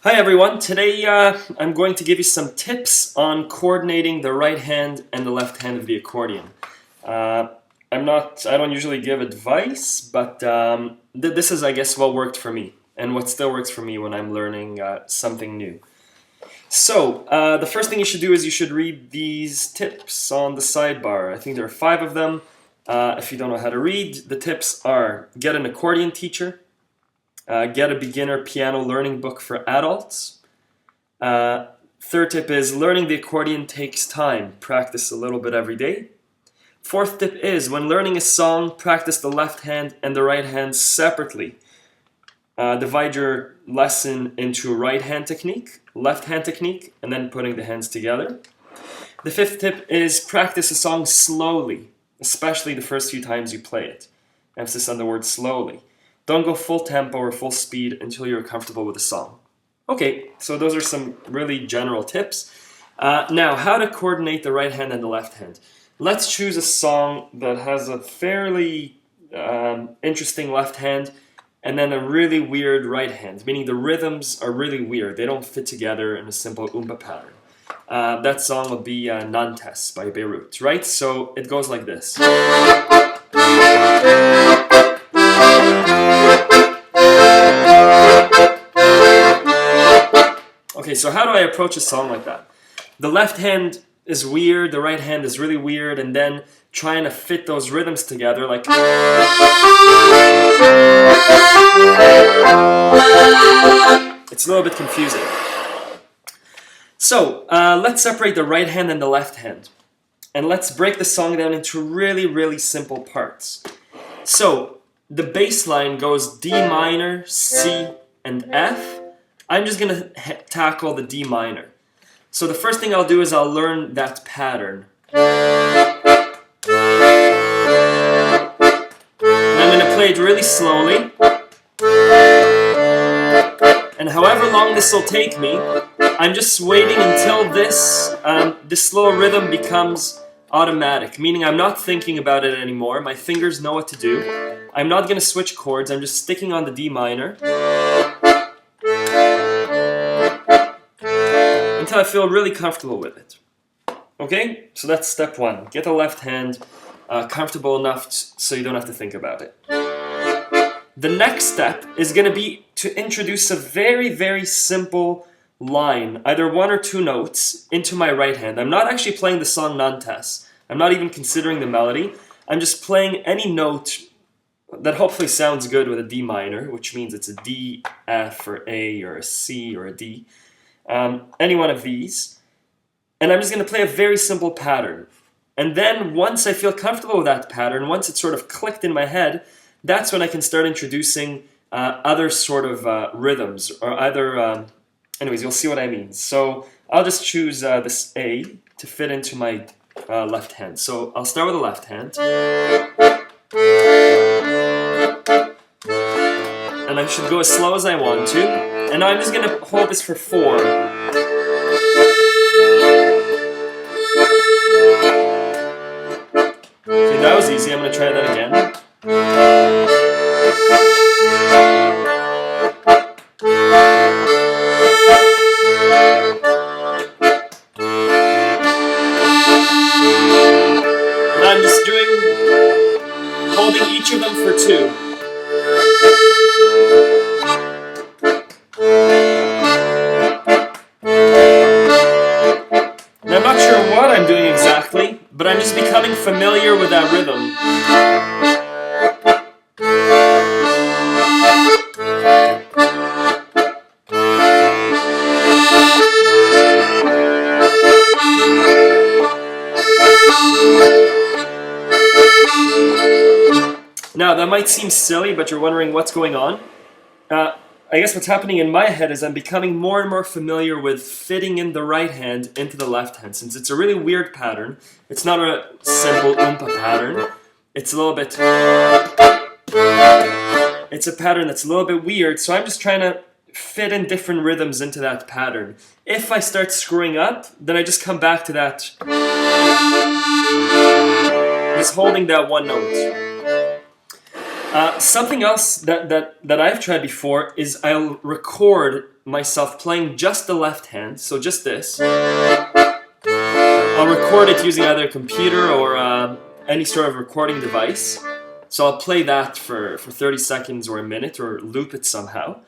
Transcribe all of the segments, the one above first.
Hi everyone, today I'm going to give you some tips on coordinating the right hand and the left hand of the accordion. I don't usually give advice, but this is, I guess, what worked for me and what still works for me when I'm learning something new. So, the first thing you should do is you should read these tips on the sidebar. I think there are 5 of them. If you don't know how to read, the tips are: get an accordion teacher, get a beginner piano learning book for adults. Third tip is learning the accordion takes time. Practice a little bit every day. Fourth tip is when learning a song, practice the left hand and the right hand separately. Divide your lesson into right hand technique, left hand technique, and then putting the hands together. The fifth tip is practice a song slowly, especially the first few times you play it. Emphasis on the word slowly. Don't go full tempo or full speed until you're comfortable with the song. Okay, so those are some really general tips. Now, how to coordinate the right hand and the left hand. Let's choose a song that has a fairly interesting left hand and then a really weird right hand, meaning the rhythms are really weird. They don't fit together in a simple oompa pattern. That song will be Nantes by Beirut, right? So it goes like this. Okay, so how do I approach a song like that? The left hand is weird, the right hand is really weird, and then trying to fit those rhythms together, like... It's a little bit confusing. So, let's separate the right hand and the left hand. And let's break the song down into really, really simple parts. So, the bass line goes D minor, C, and F. I'm just going to tackle the D minor. So the first thing I'll do is I'll learn that pattern. And I'm going to play it really slowly. And however long this will take me, I'm just waiting until this slow rhythm becomes automatic, meaning I'm not thinking about it anymore. My fingers know what to do. I'm not going to switch chords. I'm just sticking on the D minor until I feel really comfortable with it. Okay? So that's step 1. Get the left hand comfortable enough so you don't have to think about it. The next step is going to be to introduce a very, very simple line, either 1 or 2 notes, into my right hand. I'm not actually playing the song Nantes. I'm not even considering the melody. I'm just playing any note that hopefully sounds good with a D minor, which means it's a D, F, or A, or a C, or a D. Any one of these. And I'm just going to play a very simple pattern. And then once I feel comfortable with that pattern, once it's sort of clicked in my head, that's when I can start introducing other sort of rhythms, or either... anyways, you'll see what I mean. So I'll just choose this A to fit into my left hand. So I'll start with the left hand. And I should go as slow as I want to. And now I'm just going to hold this for 4. Okay, that was easy. I'm going to try that again. And I'm just holding each of them for 2. And I'm not sure what I'm doing exactly, but I'm just becoming familiar with that rhythm. Now, that might seem silly, but you're wondering what's going on. I guess what's happening in my head is I'm becoming more and more familiar with fitting in the right hand into the left hand. Since it's a really weird pattern, it's not a simple oompa pattern. It's a little bit... It's a pattern that's a little bit weird, so I'm just trying to fit in different rhythms into that pattern. If I start screwing up, then I just come back to that... Just holding that one note. Something else that I've tried before is I'll record myself playing just the left hand, so just this. I'll record it using either a computer or any sort of recording device. So I'll play that for 30 seconds or a minute, or loop it somehow.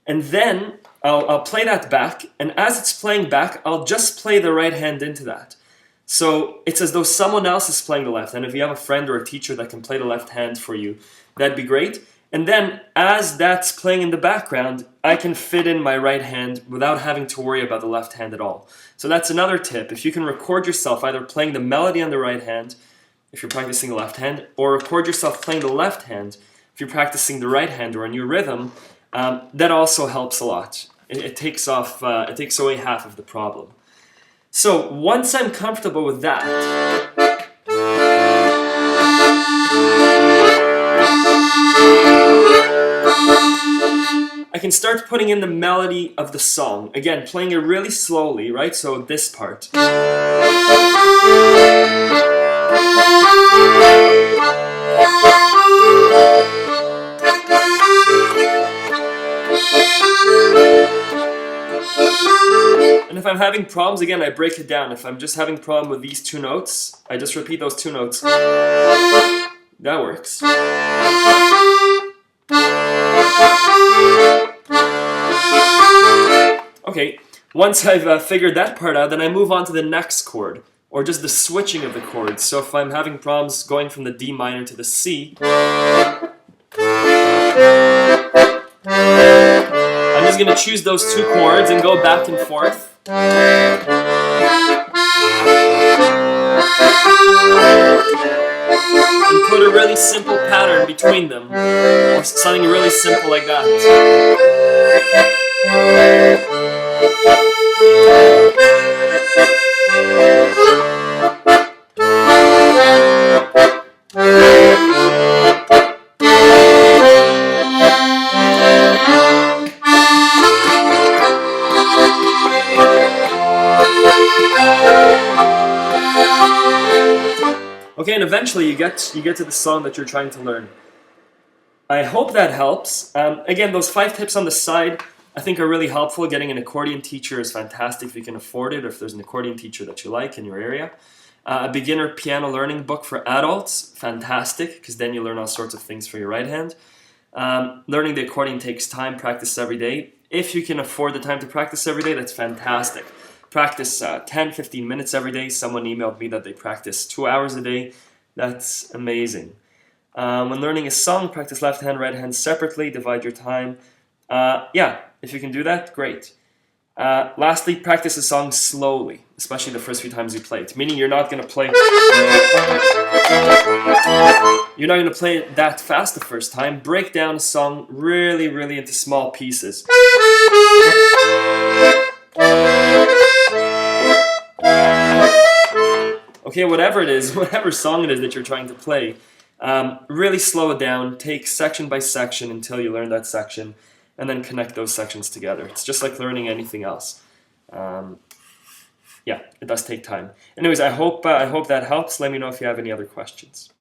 And then I'll play that back, and as it's playing back, I'll just play the right hand into that. So it's as though someone else is playing the left hand. If you have a friend or a teacher that can play the left hand for you, that'd be great. And then as that's playing in the background, I can fit in my right hand without having to worry about the left hand at all. So that's another tip. If you can record yourself either playing the melody on the right hand, if you're practicing the left hand, or record yourself playing the left hand, if you're practicing the right hand or a new rhythm, that also helps a lot. It takes away half of the problem. So once I'm comfortable with that, I can start putting in the melody of the song. Again, playing it really slowly, right? So this part. And if I'm having problems, again, I break it down. If I'm just having a problem with these two notes, I just repeat those two notes. That works. Okay, once I've figured that part out, then I move on to the next chord, or just the switching of the chords. So if I'm having problems going from the D minor to the C, I'm just going to choose those two chords and go back and forth. And put a really simple pattern between them, or something really simple like that. Okay, and eventually you get to the song that you're trying to learn. I hope that helps. Again, those 5 tips on the side I think are really helpful. Getting an accordion teacher is fantastic if you can afford it, or if there's an accordion teacher that you like in your area. A beginner piano learning book for adults, fantastic, because then you learn all sorts of things for your right hand. Learning the accordion takes time, practice every day. If you can afford the time to practice every day, that's fantastic. Practice 10-15 minutes every day. Someone emailed me that they practice 2 hours a day. That's amazing. When learning a song, practice left hand, right hand separately. Divide your time. Yeah, if you can do that, great. Lastly, practice a song slowly, especially the first few times you play it. Meaning you're not going to play it that fast the first time. Break down a song really, really into small pieces. Okay, whatever it is, whatever song it is that you're trying to play, really slow it down, take section by section until you learn that section, and then connect those sections together. It's just like learning anything else. Yeah, it does take time. Anyways, I hope that helps. Let me know if you have any other questions.